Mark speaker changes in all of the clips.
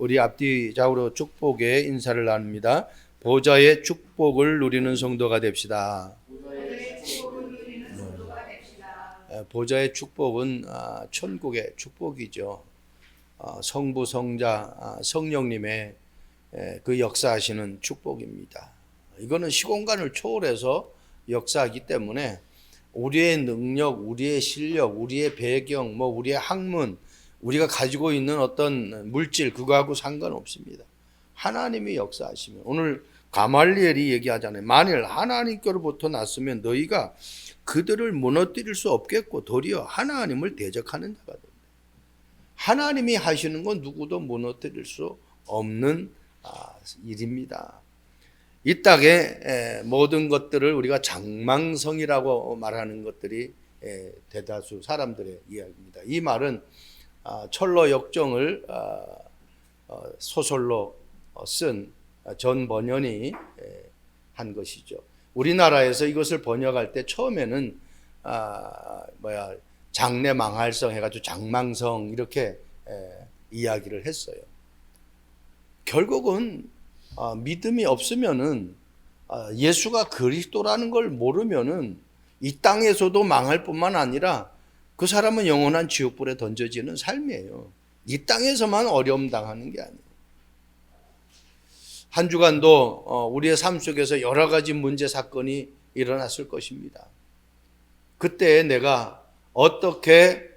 Speaker 1: 우리 앞뒤 좌우로 축복의 인사를 나눕니다. 보좌의 축복을 누리는 성도가 됩시다. 보좌의 축복은 천국의 축복이죠. 성부, 성자, 성령님의 그 역사하시는 축복입니다. 이거는 시공간을 초월해서 역사하기 때문에 우리의 능력, 우리의 실력, 우리의 배경, 우리의 학문, 우리가 가지고 있는 어떤 물질 그거하고 상관없습니다. 하나님이 역사하시면, 오늘 가말리엘이 얘기하잖아요. 만일 하나님께로부터 났으면 너희가 그들을 무너뜨릴 수 없겠고 도리어 하나님을 대적하는 자가 된다. 하나님이 하시는 건 누구도 무너뜨릴 수 없는 일입니다. 이 땅의 모든 것들을 우리가 장망성이라고 말하는 것들이 대다수 사람들의 이야기입니다. 이 말은 철로 역정을 소설로 쓴 전 번연이 한 것이죠. 우리나라에서 이것을 번역할 때 처음에는 장래망할성 해가지고 장망성 이렇게 이야기를 했어요. 결국은 믿음이 없으면은 예수가 그리스도라는 걸 모르면은 이 땅에서도 망할 뿐만 아니라 그 사람은 영원한 지옥불에 던져지는 삶이에요. 이 땅에서만 어려움 당하는 게 아니에요. 한 주간도 우리의 삶 속에서 여러 가지 문제 사건이 일어났을 것입니다. 그때 내가 어떻게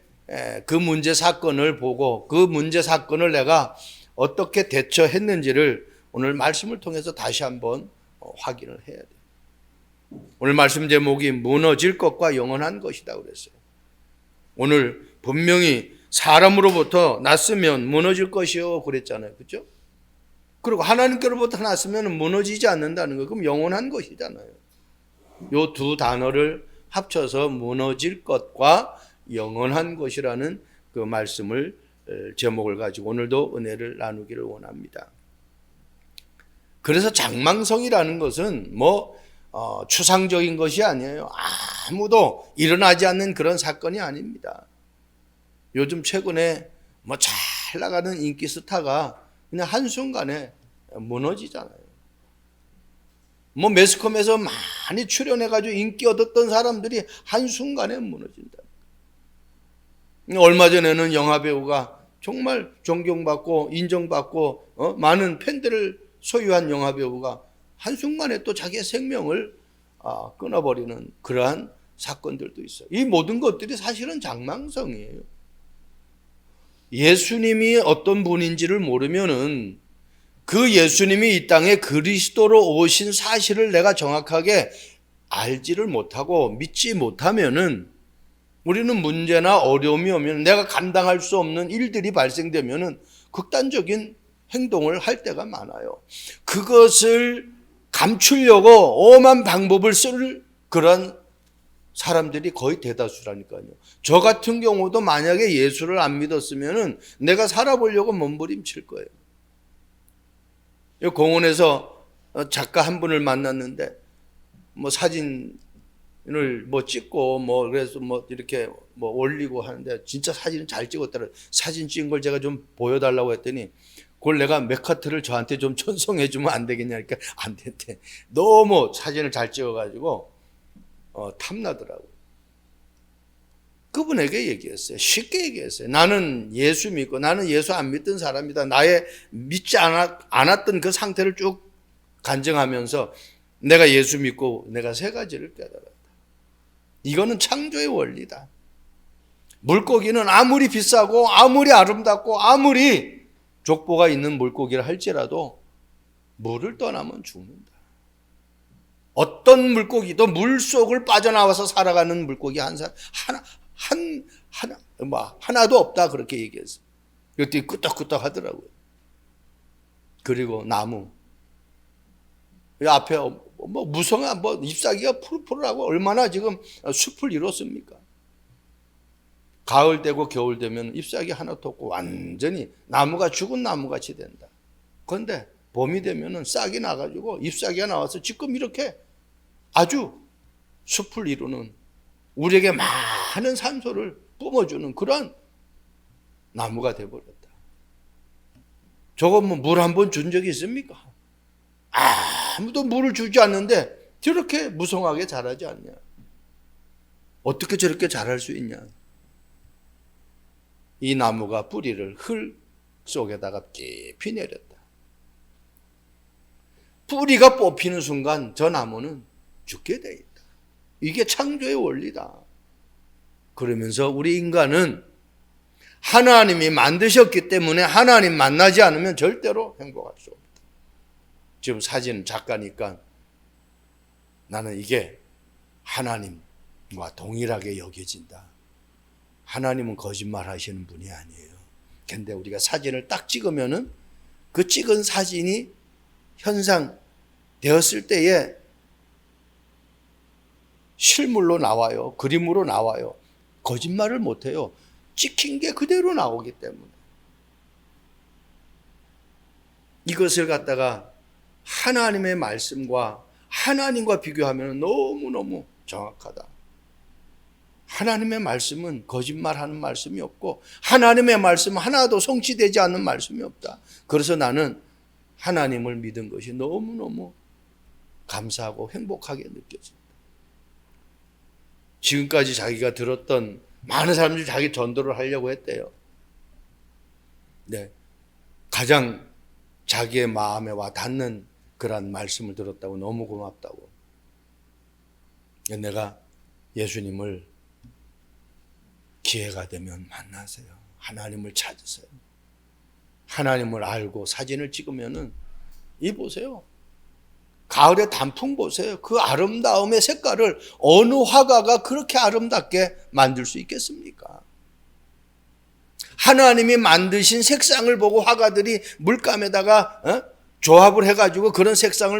Speaker 1: 그 문제 사건을 보고 그 문제 사건을 내가 어떻게 대처했는지를 오늘 말씀을 통해서 다시 한번 확인을 해야 돼요. 오늘 말씀 제목이 무너질 것과 영원한 것이다 그랬어요. 오늘 분명히 사람으로부터 났으면 무너질 것이요 그랬잖아요. 그렇죠? 그리고 하나님께로부터 났으면 무너지지 않는다는 거예요. 그럼 영원한 것이잖아요. 이 두 단어를 합쳐서 무너질 것과 영원한 것이라는 그 말씀을 제목을 가지고 오늘도 은혜를 나누기를 원합니다. 그래서 장망성이라는 것은 추상적인 것이 아니에요. 아무도 일어나지 않는 그런 사건이 아닙니다. 요즘 최근에 잘 나가는 인기 스타가 그냥 한순간에 무너지잖아요. 매스컴에서 많이 출연해가지고 인기 얻었던 사람들이 한순간에 무너진다. 얼마 전에는 영화배우가 정말 존경받고 인정받고 많은 팬들을 소유한 영화배우가 한순간에 또 자기의 생명을 끊어버리는 그러한 사건들도 있어요. 이 모든 것들이 사실은 장망성이에요. 예수님이 어떤 분인지를 모르면은 그 예수님이 이 땅에 그리스도로 오신 사실을 내가 정확하게 알지를 못하고 믿지 못하면은 우리는 문제나 어려움이 오면 내가 감당할 수 없는 일들이 발생되면은 극단적인 행동을 할 때가 많아요. 그것을 감추려고 오만 방법을 쓸 그런 사람들이 거의 대다수라니까요. 저 같은 경우도 만약에 예수를 안 믿었으면은 내가 살아보려고 몸부림칠 거예요. 공원에서 작가 한 분을 만났는데 사진을 찍고 그래서 이렇게 올리고 하는데 진짜 사진을 잘 찍었더라고요. 사진 찍은 걸 제가 좀 보여달라고 했더니 그걸 내가 몇 카트를 저한테 좀 전송해 주면 안 되겠냐 그러니까 안 된대. 너무 사진을 잘 찍어가지고 탐나더라고요. 그분에게 얘기했어요. 쉽게 얘기했어요. 나는 예수 믿고 나는 예수 안 믿던 사람이다. 나의 믿지 않았던 그 상태를 쭉 간증하면서 내가 예수 믿고 내가 세 가지를 깨달았다. 이거는 창조의 원리다. 물고기는 아무리 비싸고 아무리 아름답고 아무리 족보가 있는 물고기를 할지라도 물을 떠나면 죽는다. 어떤 물고기도 물속을 빠져나와서 살아가는 물고기 하나도 없다 그렇게 얘기했어요. 그때 끄떡끄떡 하더라고요. 그리고 나무 앞에 무성한 잎사귀가 푸르푸르하고 얼마나 지금 숲을 이뤘습니까? 가을 되고 겨울 되면 잎사귀 하나도 없고 완전히 나무가 죽은 나무같이 된다. 그런데 봄이 되면은 싹이 나가지고 잎사귀가 나와서 지금 이렇게 아주 숲을 이루는 우리에게 많은 산소를 뿜어주는 그런 나무가 되어버렸다. 저거 뭐 물 한 번 준 적이 있습니까? 아무도 물을 주지 않는데 저렇게 무성하게 자라지 않냐? 어떻게 저렇게 자랄 수 있냐? 이 나무가 뿌리를 흙 속에다가 깊이 내렸다. 뿌리가 뽑히는 순간 저 나무는 죽게 돼 있다. 이게 창조의 원리다. 그러면서 우리 인간은 하나님이 만드셨기 때문에 하나님 만나지 않으면 절대로 행복할 수 없다. 지금 사진 작가니까 나는 이게 하나님과 동일하게 여겨진다. 하나님은 거짓말 하시는 분이 아니에요. 근데 우리가 사진을 딱 찍으면은 그 찍은 사진이 현상되었을 때에 실물로 나와요. 그림으로 나와요. 거짓말을 못해요. 찍힌 게 그대로 나오기 때문에. 이것을 갖다가 하나님의 말씀과 하나님과 비교하면 너무너무 정확하다. 하나님의 말씀은 거짓말하는 말씀이 없고 하나님의 말씀은 하나도 성취되지 않는 말씀이 없다. 그래서 나는 하나님을 믿은 것이 너무너무 감사하고 행복하게 느껴집니다. 지금까지 자기가 들었던 많은 사람들이 자기 전도를 하려고 했대요. 네, 가장 자기의 마음에 와 닿는 그런 말씀을 들었다고 너무 고맙다고. 내가 예수님을 기회가 되면 만나세요. 하나님을 찾으세요. 하나님을 알고 사진을 찍으면은 이 보세요. 가을의 단풍 보세요. 그 아름다움의 색깔을 어느 화가가 그렇게 아름답게 만들 수 있겠습니까? 하나님이 만드신 색상을 보고 화가들이 물감에다가 조합을 해가지고 그런 색상을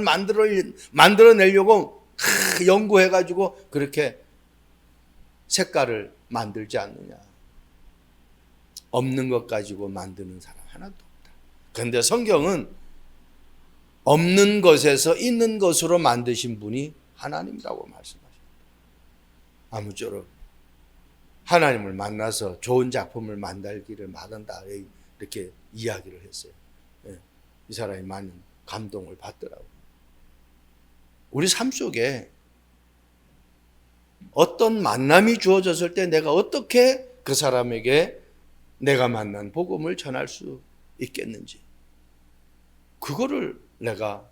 Speaker 1: 만들어내려고 연구해가지고 그렇게 색깔을 만들지 않느냐. 없는 것 가지고 만드는 사람 하나도 없다. 그런데 성경은 없는 것에서 있는 것으로 만드신 분이 하나님이라고 말씀하십니다. 아무쪼록 하나님을 만나서 좋은 작품을 만들기를 바란다 이렇게 이야기를 했어요. 이 사람이 많은 감동을 받더라고요. 우리 삶 속에 어떤 만남이 주어졌을 때 내가 어떻게 그 사람에게 내가 만난 복음을 전할 수 있겠는지 그거를 내가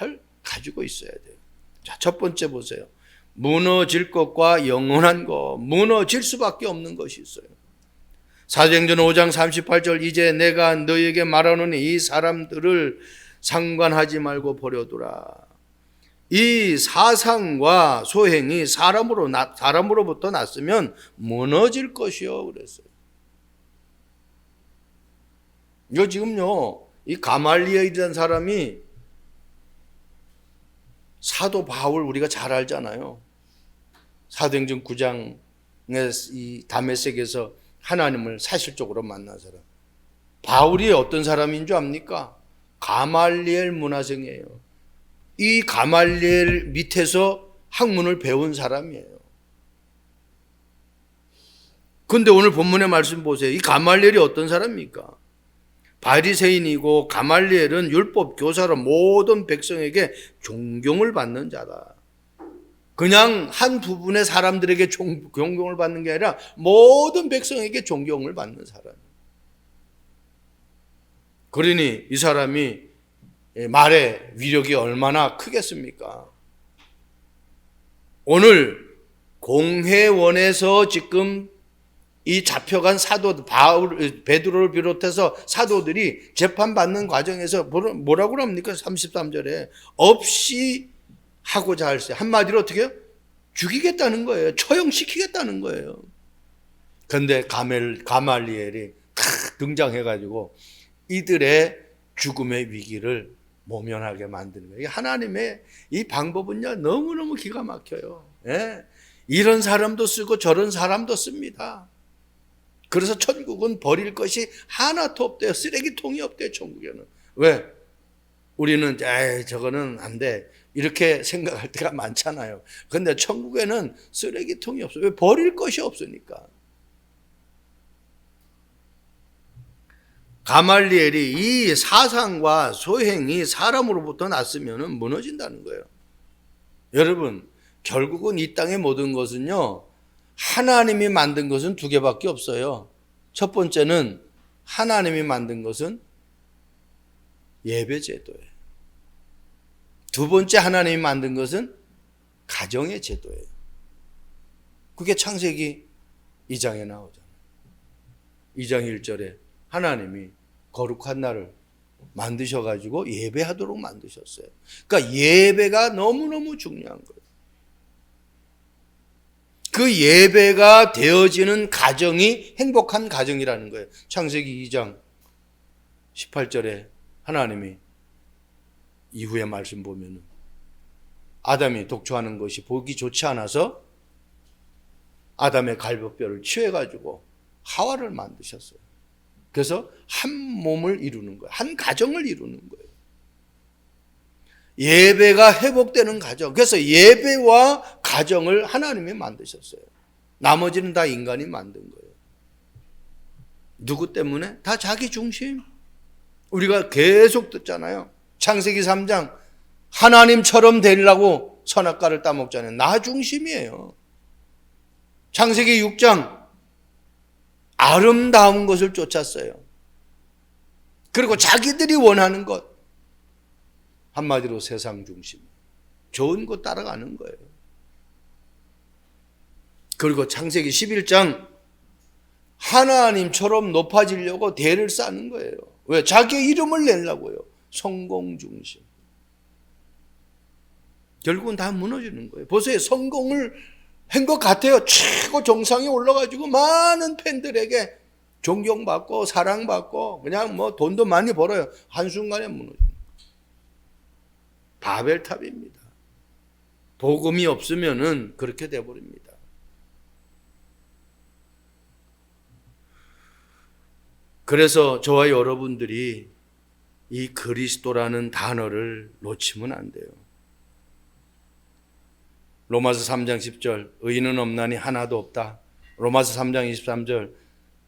Speaker 1: 늘 가지고 있어야 돼요. 자, 첫 번째 보세요. 무너질 것과 영원한 것, 무너질 수밖에 없는 것이 있어요. 사도행전 5장 38절 이제 내가 너희에게 말하노니 이 사람들을 상관하지 말고 버려두라. 이 사상과 소행이 사람으로부터 났으면 무너질 것이요 그랬어요. 이거 지금요 이 가말리엘이라는 사람이 사도 바울 우리가 잘 알잖아요. 사도행전 9장의 이 다메섹에서 하나님을 사실적으로 만난 사람. 바울이 어떤 사람인 줄 압니까? 가말리엘 문화생이에요. 이 가말리엘 밑에서 학문을 배운 사람이에요. 그런데 오늘 본문의 말씀 보세요. 이 가말리엘이 어떤 사람입니까? 바리새인이고 가말리엘은 율법 교사로 모든 백성에게 존경을 받는 자다. 그냥 한 부분의 사람들에게 존경을 받는 게 아니라 모든 백성에게 존경을 받는 사람. 그러니 이 사람이 말의 위력이 얼마나 크겠습니까? 오늘 공회원에서 지금 이 잡혀간 사도 베드로를 비롯해서 사도들이 재판받는 과정에서 뭐라고 합니까? 33절에 없이 하고자 할세. 한마디로 어떻게 해요? 죽이겠다는 거예요. 처형시키겠다는 거예요. 그런데 가말리엘이 등장해가지고 이들의 죽음의 위기를 모면하게 만드는 거예요. 하나님의 이 방법은요 너무너무 기가 막혀요. 예? 이런 사람도 쓰고 저런 사람도 씁니다. 그래서 천국은 버릴 것이 하나도 없대요. 쓰레기통이 없대요. 천국에는. 왜? 우리는 저거는 안 돼. 이렇게 생각할 때가 많잖아요. 그런데 천국에는 쓰레기통이 없어요. 왜? 버릴 것이 없으니까. 가말리엘이 이 사상과 소행이 사람으로부터 났으면 무너진다는 거예요. 여러분, 결국은 이 땅의 모든 것은요, 하나님이 만든 것은 두 개밖에 없어요. 첫 번째는 하나님이 만든 것은 예배 제도예요. 두 번째 하나님이 만든 것은 가정의 제도예요. 그게 창세기 2장에 나오잖아요. 2장 1절에 하나님이 거룩한 날을 만드셔가지고 예배하도록 만드셨어요. 그러니까 예배가 너무너무 중요한 거예요. 그 예배가 되어지는 가정이 행복한 가정이라는 거예요. 창세기 2장 18절에 하나님이 이후의 말씀 보면은 아담이 독초하는 것이 보기 좋지 않아서 아담의 갈비뼈를 취해가지고 하와를 만드셨어요. 그래서 한 몸을 이루는 거예요. 한 가정을 이루는 거예요. 예배가 회복되는 가정. 그래서 예배와 가정을 하나님이 만드셨어요. 나머지는 다 인간이 만든 거예요. 누구 때문에? 다 자기 중심. 우리가 계속 듣잖아요. 창세기 3장 하나님처럼 되려고 선악과를 따먹잖아요. 나 중심이에요. 창세기 6장 아름다운 것을 쫓았어요. 그리고 자기들이 원하는 것, 한마디로 세상 중심, 좋은 것 따라가는 거예요. 그리고 창세기 11장 하나님처럼 높아지려고 대를 쌓는 거예요. 왜? 자기의 이름을 내려고요. 성공 중심. 결국은 다 무너지는 거예요. 보세요. 성공을 한 것 같아요. 최고 정상에 올라가지고 많은 팬들에게 존경받고 사랑받고 그냥 뭐 돈도 많이 벌어요. 한순간에 무너지는 거예요. 바벨탑입니다. 복음이 없으면은 그렇게 돼버립니다. 그래서 저와 여러분들이 이 그리스도라는 단어를 놓치면 안 돼요. 로마서 3장 10절 의인은 없나니 하나도 없다. 로마서 3장 23절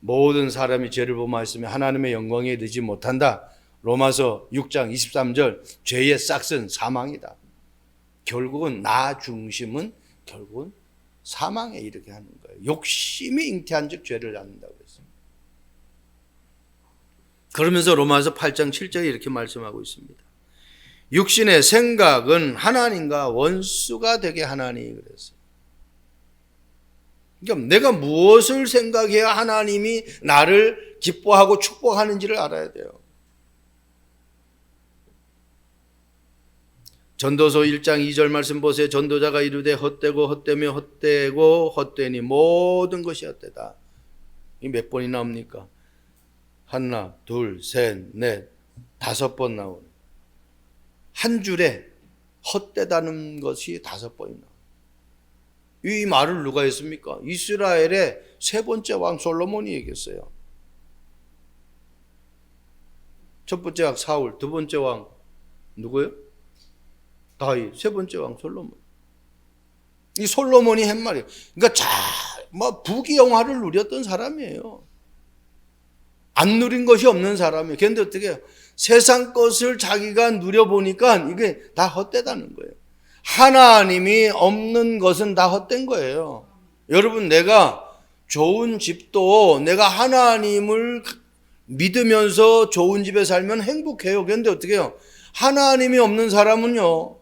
Speaker 1: 모든 사람이 죄를 범하였으며 하나님의 영광에 이르지 못한다. 로마서 6장 23절 죄의 싹은 사망이다. 결국은 나 중심은 결국은 사망에 이르게 하는 거예요. 욕심이 잉태한 즉 죄를 낳는다고 했습니다. 그러면서 로마서 8장 7절에 이렇게 말씀하고 있습니다. 육신의 생각은 하나님과 원수가 되게 하나니 그랬어요. 그러니까 내가 무엇을 생각해야 하나님이 나를 기뻐하고 축복하는지를 알아야 돼요. 전도서 1장 2절 말씀 보세요. 전도자가 이르되 헛되고 헛되며 헛되고 헛되니 모든 것이 헛되다. 이 몇 번이 나옵니까? 하나, 둘, 셋, 넷, 5번 나오는. 한 줄에 헛되다는 것이 5번이 나와요. 이 말을 누가 했습니까? 이스라엘의 세 번째 왕 솔로몬이 얘기했어요. 첫 번째 왕 사울, 두 번째 왕 누구예요? 다윗, 세 번째 왕 솔로몬. 이 솔로몬이 한 말이에요. 그러니까 부귀영화를 누렸던 사람이에요. 안 누린 것이 없는 사람이에요. 그런데 어떻게 해요? 세상 것을 자기가 누려보니까 이게 다 헛되다는 거예요. 하나님이 없는 것은 다 헛된 거예요. 여러분, 내가 좋은 집도 내가 하나님을 믿으면서 좋은 집에 살면 행복해요. 그런데 어떻게 해요? 하나님이 없는 사람은요,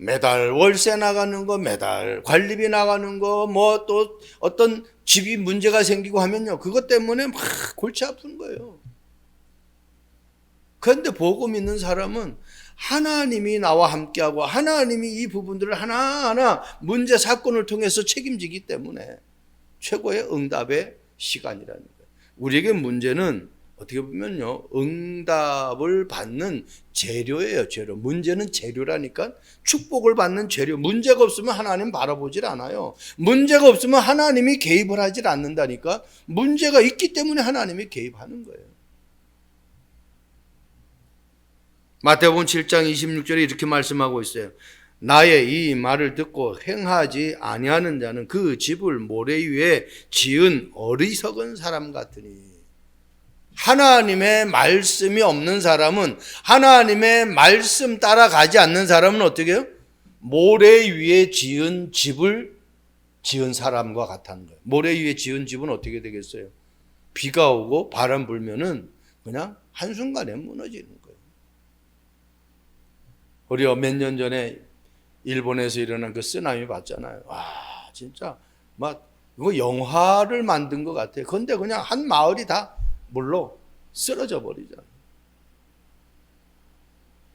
Speaker 1: 매달 월세 나가는 거, 매달 관리비 나가는 거, 뭐 또 어떤 집이 문제가 생기고 하면요, 그것 때문에 막 골치 아픈 거예요. 그런데 복음 있는 사람은 하나님이 나와 함께하고 하나님이 이 부분들을 하나하나 문제 사건을 통해서 책임지기 때문에 최고의 응답의 시간이라는 거예요. 우리에게 문제는 어떻게 보면요, 응답을 받는 재료예요. 재료. 문제는 재료라니까. 축복을 받는 재료. 문제가 없으면 하나님 바라보질 않아요. 문제가 없으면 하나님이 개입을 하질 않는다니까. 문제가 있기 때문에 하나님이 개입하는 거예요. 마태복음 7장 26절에 이렇게 말씀하고 있어요. 나의 이 말을 듣고 행하지 아니하는 자는 그 집을 모래 위에 지은 어리석은 사람 같으니. 하나님의 말씀이 없는 사람은, 하나님의 말씀 따라가지 않는 사람은 어떻게 해요? 모래 위에 지은 집을 지은 사람과 같다는 거예요. 모래 위에 지은 집은 어떻게 되겠어요? 비가 오고 바람 불면은 그냥 한순간에 무너지는 거예요. 우리가 몇 년 전에 일본에서 일어난 그 쓰나미 봤잖아요. 와, 진짜 막 이거 영화를 만든 것 같아요. 그런데 그냥 한 마을이 다 물로 쓰러져 버리잖아요.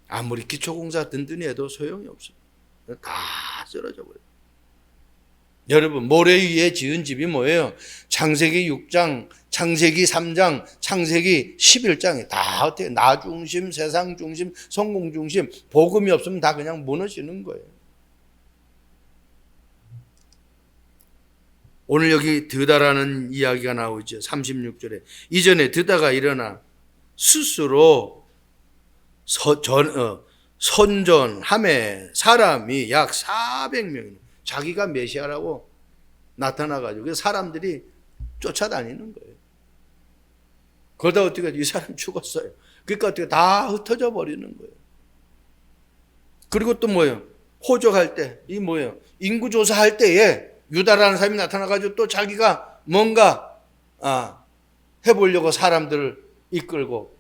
Speaker 1: 아무리 기초공사 든든히 해도 소용이 없어요. 다 쓰러져 버려요. 여러분, 모래 위에 지은 집이 뭐예요? 창세기 6장, 창세기 3장, 창세기 11장에 다 어떻게 나 중심, 세상 중심, 성공 중심, 복음이 없으면 다 그냥 무너지는 거예요. 오늘 여기 드다라는 이야기가 나오죠. 36절에. 이전에 드다가 일어나 스스로 선전함에 사람이 약 400명이에요. 자기가 메시아라고 나타나가지고 사람들이 쫓아다니는 거예요. 그러다 어떻게 이 사람 죽었어요. 그러니까 어떻게 다 흩어져 버리는 거예요. 그리고 또 뭐예요? 호적할 때, 이 뭐예요? 인구조사할 때에 유다라는 사람이 나타나가지고 또 자기가 뭔가 해보려고 사람들을 이끌고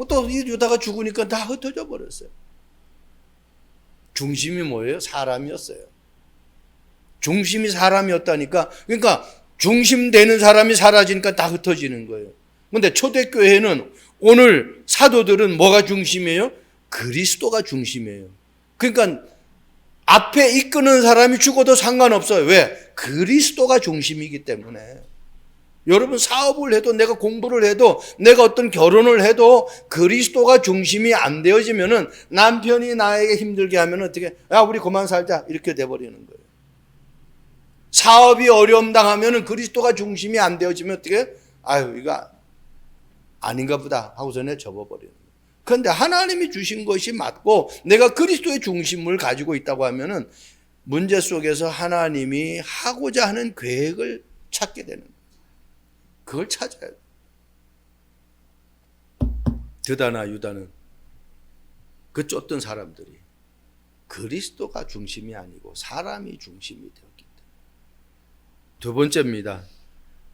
Speaker 1: 또 이 유다가 죽으니까 다 흩어져 버렸어요. 중심이 뭐예요? 사람이었어요. 중심이 사람이었다니까. 그러니까 중심되는 사람이 사라지니까 다 흩어지는 거예요. 그런데 초대교회는 오늘 사도들은 뭐가 중심이에요? 그리스도가 중심이에요. 그러니까 앞에 이끄는 사람이 죽어도 상관없어요. 왜? 그리스도가 중심이기 때문에. 여러분, 사업을 해도, 내가 공부를 해도, 내가 어떤 결혼을 해도 그리스도가 중심이 안 되어지면은, 남편이 나에게 힘들게 하면 어떻게, 야, 우리 그만 살자, 이렇게 돼버리는 거예요. 사업이 어려움 당하면은 그리스도가 중심이 안 되어지면 어떻게, 아유, 이거 아닌가 보다 하고서는 접어버리는 거예요. 그런데 하나님이 주신 것이 맞고 내가 그리스도의 중심을 가지고 있다고 하면은 문제 속에서 하나님이 하고자 하는 계획을 찾게 되는 거예요. 그걸 찾아야 돼요. 드다나 유다는 그 쫓던 사람들이 그리스도가 중심이 아니고 사람이 중심이 되었기 때문에. 두 번째입니다.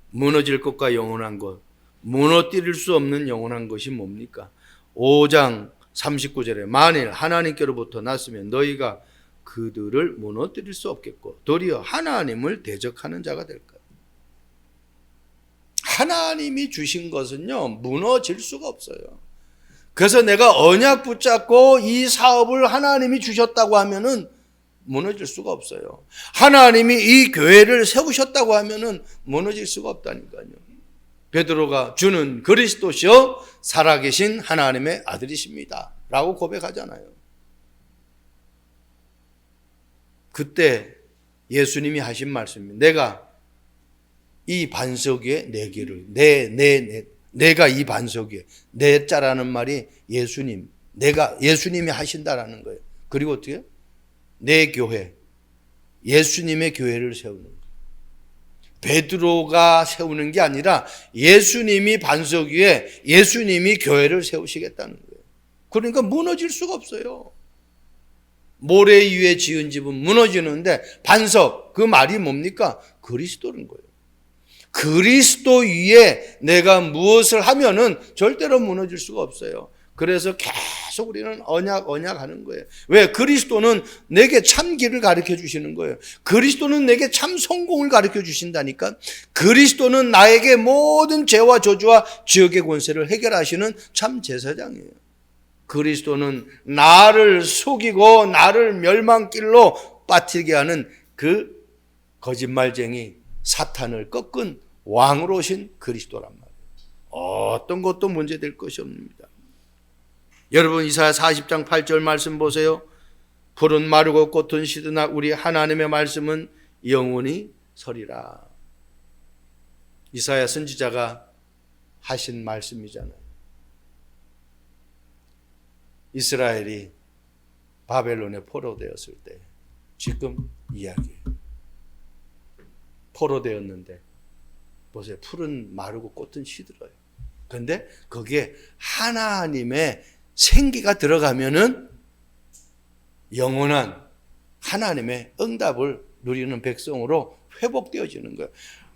Speaker 1: 무너질 것과 영원한 것. 무너뜨릴 수 없는 영원한 것이 뭡니까? 5장 39절에 만일 하나님께로부터 났으면 너희가 그들을 무너뜨릴 수 없겠고 도리어 하나님을 대적하는 자가 될 거야. 하나님이 주신 것은요, 무너질 수가 없어요. 그래서 내가 언약 붙잡고 이 사업을 하나님이 주셨다고 하면은 무너질 수가 없어요. 하나님이 이 교회를 세우셨다고 하면은 무너질 수가 없다니까요. 베드로가 주는 그리스도시요 살아계신 하나님의 아들이십니다 라고 고백하잖아요. 그때 예수님이 하신 말씀입니다. 내가 이 반석 위에 내 길을 내가 이 반석 위에 내 자라는 말이 예수님이 하신다라는 거예요. 그리고 어떻게? 내 교회, 예수님의 교회를 세우는 거예요. 베드로가 세우는 게 아니라 예수님이 반석 위에 예수님이 교회를 세우시겠다는 거예요. 그러니까 무너질 수가 없어요. 모래 위에 지은 집은 무너지는데 반석, 그 말이 뭡니까? 그리스도는 거예요. 그리스도 위에 내가 무엇을 하면은 절대로 무너질 수가 없어요. 그래서 계속 우리는 언약 하는 거예요. 왜? 그리스도는 내게 참 길을 가르쳐 주시는 거예요. 그리스도는 내게 참 성공을 가르쳐 주신다니까. 그리스도는 나에게 모든 죄와 저주와 지옥의 권세를 해결하시는 참 제사장이에요. 그리스도는 나를 속이고 나를 멸망길로 빠뜨리게 하는 그 거짓말쟁이 사탄을 꺾은 왕으로 오신 그리스도란 말이에요. 어떤 것도 문제될 것이 없습니다. 여러분, 이사야 40장 8절 말씀 보세요. 푸른 마르고 꽃은 시드나 우리 하나님의 말씀은 영원히 서리라. 이사야 선지자가 하신 말씀이잖아요. 이스라엘이 바벨론에 포로되었을 때 지금 이야기예요. 포로되었는데 보세요. 푸른 마르고 꽃은 시들어요. 그런데 거기에 하나님의 생기가 들어가면은 영원한 하나님의 응답을 누리는 백성으로 회복되어지는 거예요.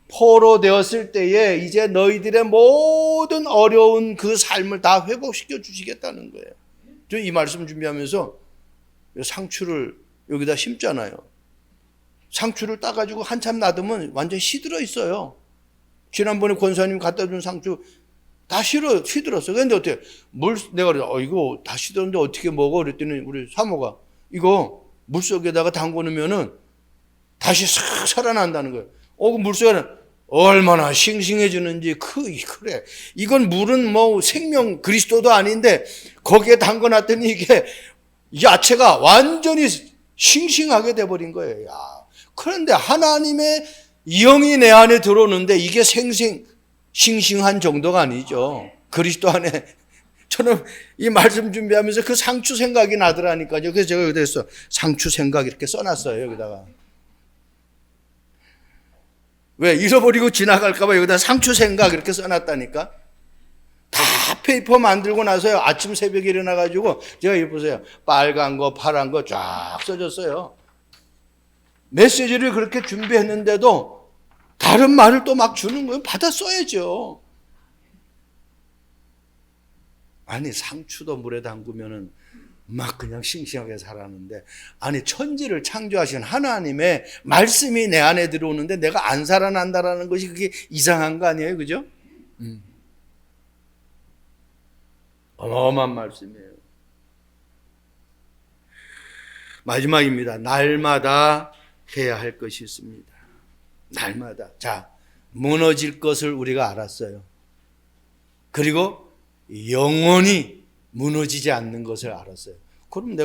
Speaker 1: 포로되었을 때에 이제 너희들의 모든 어려운 그 삶을 다 회복시켜 주시겠다는 거예요. 저 이 말씀 준비하면서 상추를 여기다 심잖아요. 상추를 따가지고 한참 놔두면 완전 시들어 있어요. 지난번에 권사님 갖다 준 상추 다 시들었어. 근데 어떻게 내가 그래, 이거 다 시들었는데 어떻게 먹어? 그랬더니 우리 사모가 이거 물속에다가 담궈 놓으면은 다시 싹 살아난다는 거예요. 그 물속에는 얼마나 싱싱해지는지 그래. 이건 물은 뭐 생명 그리스도도 아닌데 거기에 담궈 놨더니 이게 야채가 완전히 싱싱하게 돼버린 거예요. 야. 그런데 하나님의 영이 내 안에 들어오는데 이게 싱싱한 정도가 아니죠. 그리스도 안에. 저는 이 말씀 준비하면서 그 상추 생각이 나더라니까요. 그래서 제가 여기다 상추 생각 이렇게 써놨어요. 여기다가. 왜? 잃어버리고 지나갈까봐 여기다 상추 생각 이렇게 써놨다니까. 다 페이퍼 만들고 나서요. 아침 새벽에 일어나가지고 제가 여기 보세요. 빨간 거, 파란 거 쫙 써줬어요. 메시지를 그렇게 준비했는데도 다른 말을 또 막 주는 거예요. 받아 써야죠. 아니 상추도 물에 담그면은 막 그냥 싱싱하게 자라는데 아니 천지를 창조하신 하나님의 말씀이 내 안에 들어오는데 내가 안 살아난다라는 것이 그게 이상한 거 아니에요, 그죠? 어마어마한 말씀이에요. 마지막입니다. 날마다 해야 할 것이 있습니다. 날마다. 자, 무너질 것을 우리가 알았어요. 그리고 영원히 무너지지 않는 것을 알았어요. 그럼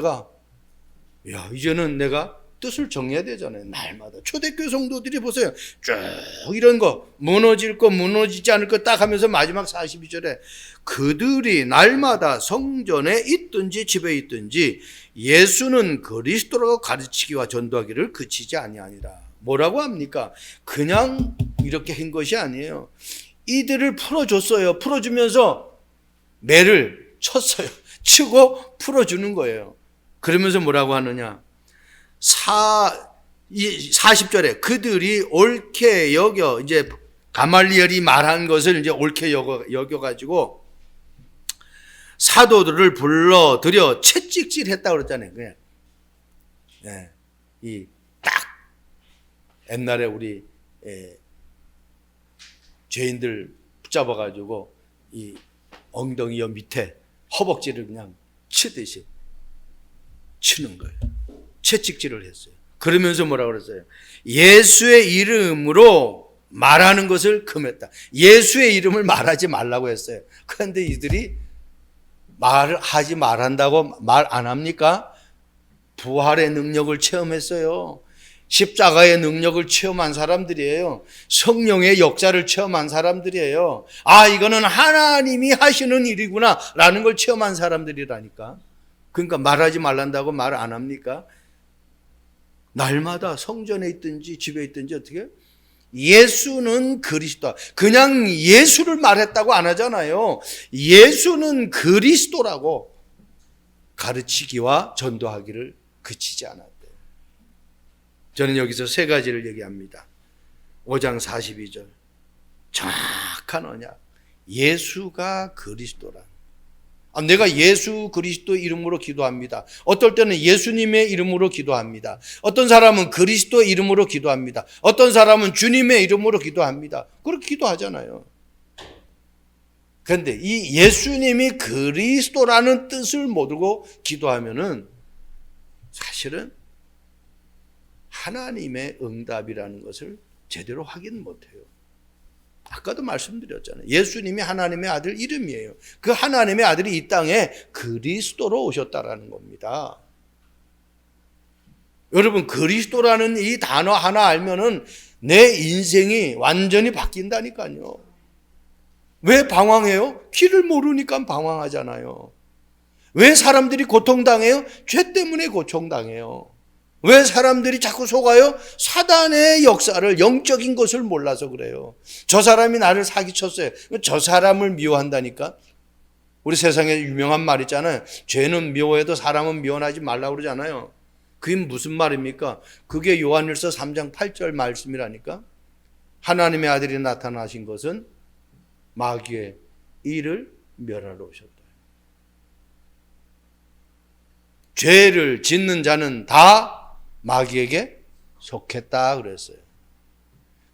Speaker 1: 이제는 내가 뜻을 정해야 되잖아요. 날마다. 초대교회 성도들이 보세요. 쭉 이런 거, 무너질 거, 무너지지 않을 거 딱 하면서 마지막 42절에 그들이 날마다 성전에 있든지 집에 있든지 예수는 그리스도라고 가르치기와 전도하기를 그치지 아니하니라. 뭐라고 합니까? 그냥 이렇게 한 것이 아니에요. 이들을 풀어줬어요. 풀어주면서 매를 쳤어요. 치고 풀어주는 거예요. 그러면서 뭐라고 하느냐? 40절에 그들이 옳게 여겨, 이제 가말리엘이 말한 것을 이제 옳게 여겨가지고 사도들을 불러들여 채찍질 했다고 그랬잖아요. 그냥. 네. 옛날에 우리 죄인들 붙잡아가지고 이 엉덩이 밑에 허벅지를 그냥 치듯이 치는 거예요. 채찍질을 했어요. 그러면서 뭐라고 그랬어요? 예수의 이름으로 말하는 것을 금했다. 예수의 이름을 말하지 말라고 했어요. 그런데 이들이 말하지 말한다고 말 안 합니까? 부활의 능력을 체험했어요. 십자가의 능력을 체험한 사람들이에요. 성령의 역사를 체험한 사람들이에요. 이거는 하나님이 하시는 일이구나 라는 걸 체험한 사람들이라니까. 그러니까 말하지 말란다고 말 안 합니까? 날마다 성전에 있든지 집에 있든지 어떻게? 예수는 그리스도. 그냥 예수를 말했다고 안 하잖아요. 예수는 그리스도라고 가르치기와 전도하기를 그치지 않았대요. 저는 여기서 세 가지를 얘기합니다. 5장 42절. 정확한 언약. 예수가 그리스도란. 내가 예수 그리스도 이름으로 기도합니다. 어떨 때는 예수님의 이름으로 기도합니다. 어떤 사람은 그리스도 이름으로 기도합니다. 어떤 사람은 주님의 이름으로 기도합니다. 그렇게 기도하잖아요. 그런데 이 예수님이 그리스도라는 뜻을 모르고 기도하면은 사실은 하나님의 응답이라는 것을 제대로 확인 못해요. 아까도 말씀드렸잖아요. 예수님이 하나님의 아들 이름이에요. 그 하나님의 아들이 이 땅에 그리스도로 오셨다라는 겁니다. 여러분, 그리스도라는 이 단어 하나 알면은 내 인생이 완전히 바뀐다니까요. 왜 방황해요? 길을 모르니까 방황하잖아요. 왜 사람들이 고통당해요? 죄 때문에 고통당해요. 왜 사람들이 자꾸 속아요? 사단의 역사를, 영적인 것을 몰라서 그래요. 저 사람이 나를 사기쳤어요. 저 사람을 미워한다니까. 우리 세상에 유명한 말 있잖아요. 죄는 미워해도 사람은 미워하지 말라고 그러잖아요. 그게 무슨 말입니까? 그게 요한일서 3장 8절 말씀이라니까. 하나님의 아들이 나타나신 것은 마귀의 일을 멸하러 오셨다. 죄를 짓는 자는 다 마귀에게 속했다 그랬어요.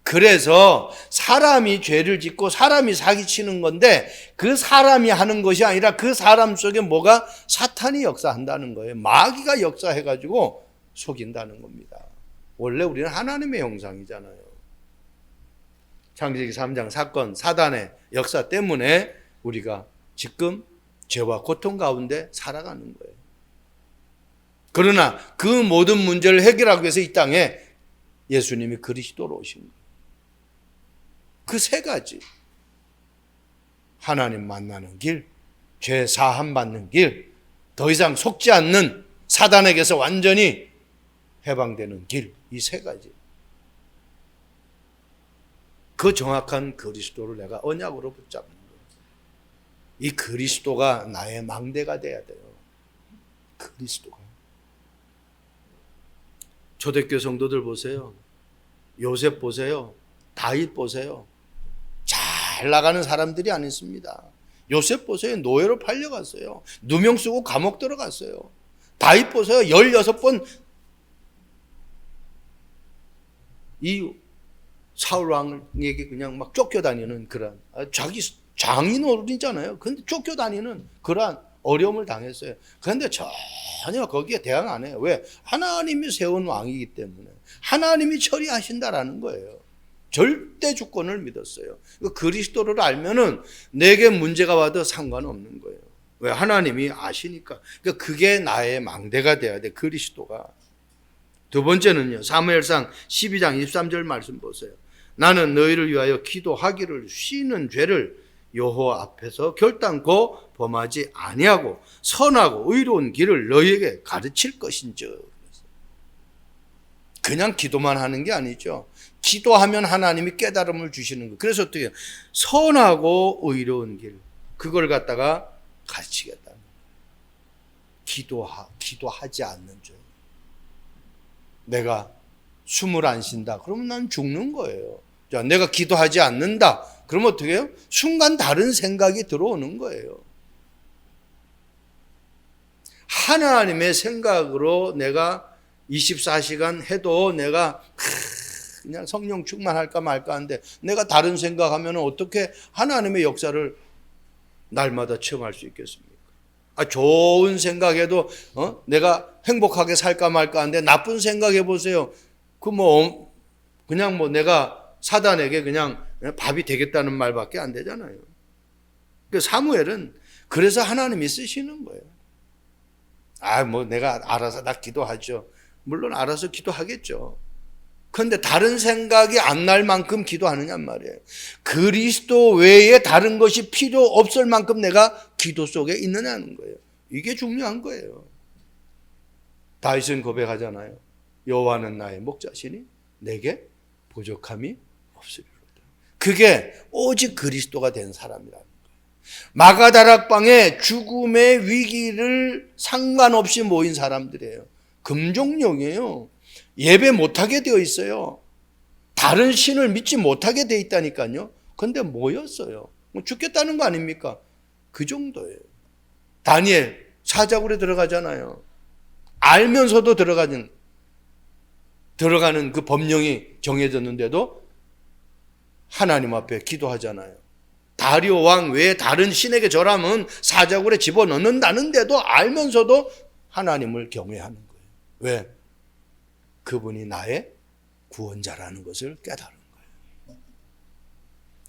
Speaker 1: 그래서 사람이 죄를 짓고 사람이 사기치는 건데 그 사람이 하는 것이 아니라 그 사람 속에 뭐가 사탄이 역사한다는 거예요. 마귀가 역사해가지고 속인다는 겁니다. 원래 우리는 하나님의 형상이잖아요. 창세기 3장 사건, 사단의 역사 때문에 우리가 지금 죄와 고통 가운데 살아가는 거예요. 그러나 그 모든 문제를 해결하기 위해서 이 땅에 예수님이 그리스도로 오신 거예요. 그 세 가지. 하나님 만나는 길, 죄 사함 받는 길, 더 이상 속지 않는 사단에게서 완전히 해방되는 길, 이 세 가지. 그 정확한 그리스도를 내가 언약으로 붙잡는 거예요. 이 그리스도가 나의 망대가 돼야 돼요. 그리스도가. 초대교회 성도들 보세요. 요셉 보세요. 다윗 보세요. 잘 나가는 사람들이 아니었습니다. 요셉 보세요. 노예로 팔려갔어요. 누명 쓰고 감옥 들어갔어요. 다윗 보세요. 16번 이 사울 왕에게 그냥 막 쫓겨다니는 그런, 자기 장인어른이잖아요. 근데 쫓겨다니는 그러한 어려움을 당했어요. 그런데 전혀 거기에 대항 안 해요. 왜? 하나님이 세운 왕이기 때문에. 하나님이 처리하신다라는 거예요. 절대 주권을 믿었어요. 그리스도를 알면은 내게 문제가 와도 상관없는 거예요. 왜? 하나님이 아시니까. 그러니까 그게 나의 망대가 돼야 돼, 그리스도가. 두 번째는요, 사무엘상 12장 23절 말씀 보세요. 나는 너희를 위하여 기도하기를 쉬는 죄를 여호와 앞에서 결단코 범하지 아니하고 선하고 의로운 길을 너희에게 가르칠 것인즉. 그냥 기도만 하는 게 아니죠. 기도하면 하나님이 깨달음을 주시는 거예요. 그래서 어떻게 해요? 선하고 의로운 길, 그걸 갖다가 가르치겠다. 기도하지 않는 죄. 내가 숨을 안 쉰다. 그러면 난 죽는 거예요. 자, 내가 기도하지 않는다. 그러면 어떻게 해요? 순간 다른 생각이 들어오는 거예요. 하나님의 생각으로 내가 24시간 해도 내가 그냥 성령 충만할까 말까 하는데 내가 다른 생각하면 어떻게 하나님의 역사를 날마다 체험할 수 있겠습니까? 좋은 생각에도 내가 행복하게 살까 말까 하는데 나쁜 생각해 보세요. 그냥 내가 사단에게 그냥 밥이 되겠다는 말밖에 안 되잖아요. 사무엘은 그래서 하나님이 쓰시는 거예요. 내가 알아서 나 기도하죠. 물론 알아서 기도하겠죠. 그런데 다른 생각이 안 날 만큼 기도하느냐 말이에요. 그리스도 외에 다른 것이 필요 없을 만큼 내가 기도 속에 있느냐는 거예요. 이게 중요한 거예요. 다윗은 고백하잖아요. 여호와는 나의 목자시니 내게 부족함이 없으리로다. 그게 오직 그리스도가 된 사람이라는 거예요. 마가다락방에 죽음의 위기를 상관없이 모인 사람들이에요. 금종령이에요. 예배 못하게 되어 있어요. 다른 신을 믿지 못하게 되어 있다니까요. 그런데 모였어요. 죽겠다는 거 아닙니까? 그 정도예요. 다니엘 사자굴에 들어가잖아요. 알면서도 들어가는 그 법령이 정해졌는데도 하나님 앞에 기도하잖아요. 다리오 왕 외에 다른 신에게 절하면 사자굴에 집어넣는다는데도 알면서도 하나님을 경외하는 거예요. 왜? 그분이 나의 구원자라는 것을 깨달은 거예요.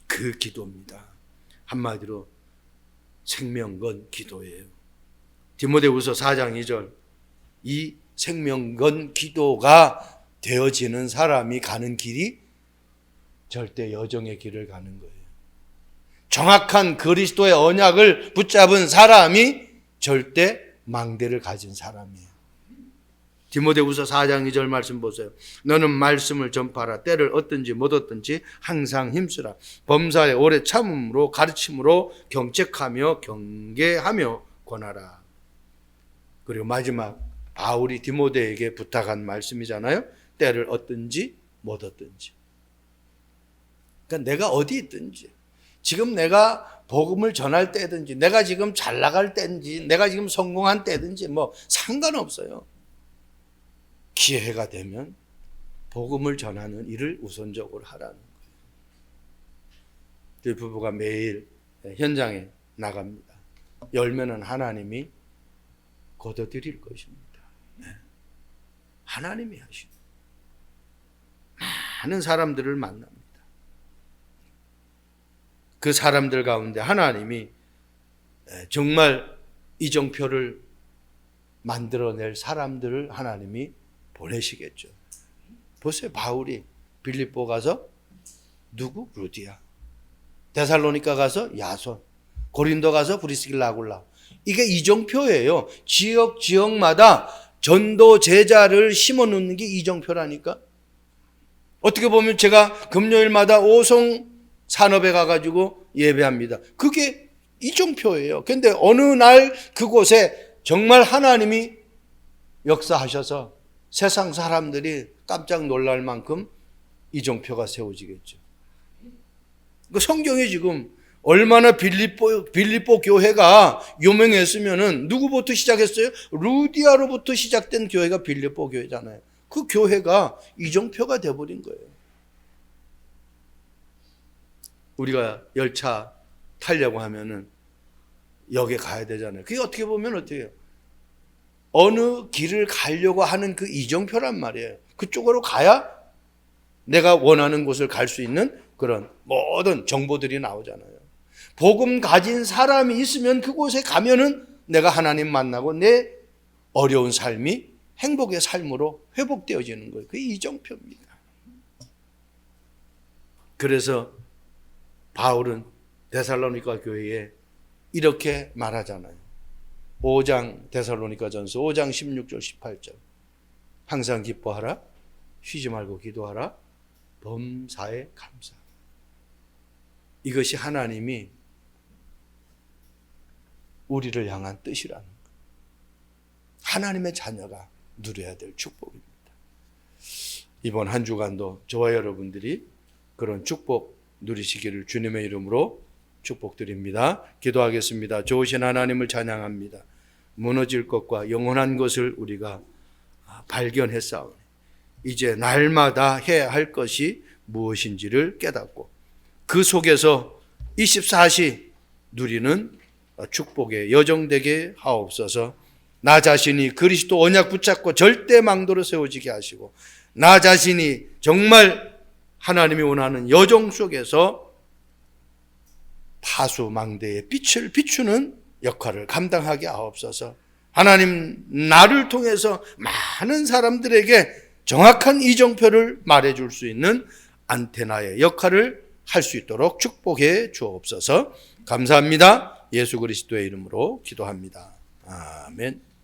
Speaker 1: 그 기도입니다. 한마디로 생명건 기도예요. 디모데후서 4장 2절, 이 생명건 기도가 되어지는 사람이 가는 길이 절대 여정의 길을 가는 거예요. 정확한 그리스도의 언약을 붙잡은 사람이 절대 망대를 가진 사람이에요. 디모데후서 4장 2절 말씀 보세요. 너는 말씀을 전파하라. 때를 얻든지 못 얻든지 항상 힘쓰라. 범사에 오래 참음으로 가르침으로 경책하며 경계하며 권하라. 그리고 마지막 바울이 디모데에게 부탁한 말씀이잖아요. 때를 얻든지 못 얻든지. 그러니까 내가 어디 있든지, 지금 내가 복음을 전할 때든지, 내가 지금 잘 나갈 때든지, 내가 지금 성공한 때든지 뭐 상관없어요. 기회가 되면 복음을 전하는 일을 우선적으로 하라는 거예요. 저희 부부가 매일 현장에 나갑니다. 열매는 하나님이 거둬들일 것입니다. 하나님이 하시고 많은 사람들을 만납니다. 그 사람들 가운데 하나님이 정말 이정표를 만들어낼 사람들을 하나님이 보내시겠죠. 보세요. 바울이 빌립보 가서 누구? 루디아. 데살로니가 가서 야손. 고린도 가서 브리스길라 아굴라. 이게 이정표예요. 지역마다 전도 제자를 심어놓는 게 이정표라니까. 어떻게 보면 제가 금요일마다 오송 산업에 가가지고 예배합니다. 그게 이정표예요. 그런데 어느 날 그곳에 정말 하나님이 역사하셔서 세상 사람들이 깜짝 놀랄 만큼 이정표가 세워지겠죠. 그 성경에 지금 얼마나 빌립보 교회가 유명했으면은 누구부터 시작했어요? 루디아로부터 시작된 교회가 빌립보 교회잖아요. 그 교회가 이정표가 돼버린 거예요. 우리가 열차 타려고 하면은 역에 가야 되잖아요. 그게 어떻게 보면 어떻게 해요? 어느 길을 가려고 하는 그 이정표란 말이에요. 그쪽으로 가야 내가 원하는 곳을 갈 수 있는 그런 모든 정보들이 나오잖아요. 복음 가진 사람이 있으면 그곳에 가면은 내가 하나님 만나고 내 어려운 삶이 행복의 삶으로 회복되어지는 거예요. 그게 이정표입니다. 그래서 바울은 데살로니가 교회에 이렇게 말하잖아요. 5장 데살로니가전서 5장 16절 18절. 항상 기뻐하라. 쉬지 말고 기도하라. 범사에 감사. 이것이 하나님이 우리를 향한 뜻이라는 거예요. 하나님의 자녀가 누려야 될 축복입니다. 이번 한 주간도 저와 여러분들이 그런 축복 누리시기를 주님의 이름으로 축복드립니다. 기도하겠습니다. 좋으신 하나님을 찬양합니다. 무너질 것과 영원한 것을 우리가 발견했사오니 이제 날마다 해야 할 것이 무엇인지를 깨닫고 그 속에서 24시 누리는 축복의 여정 되게 하옵소서. 나 자신이 그리스도 언약 붙잡고 절대 망도로 세워지게 하시고 나 자신이 정말 하나님이 원하는 여정 속에서 파수망대의 빛을 비추는 역할을 감당하게 하옵소서. 하나님, 나를 통해서 많은 사람들에게 정확한 이정표를 말해줄 수 있는 안테나의 역할을 할 수 있도록 축복해 주옵소서. 감사합니다. 예수 그리스도의 이름으로 기도합니다. 아멘.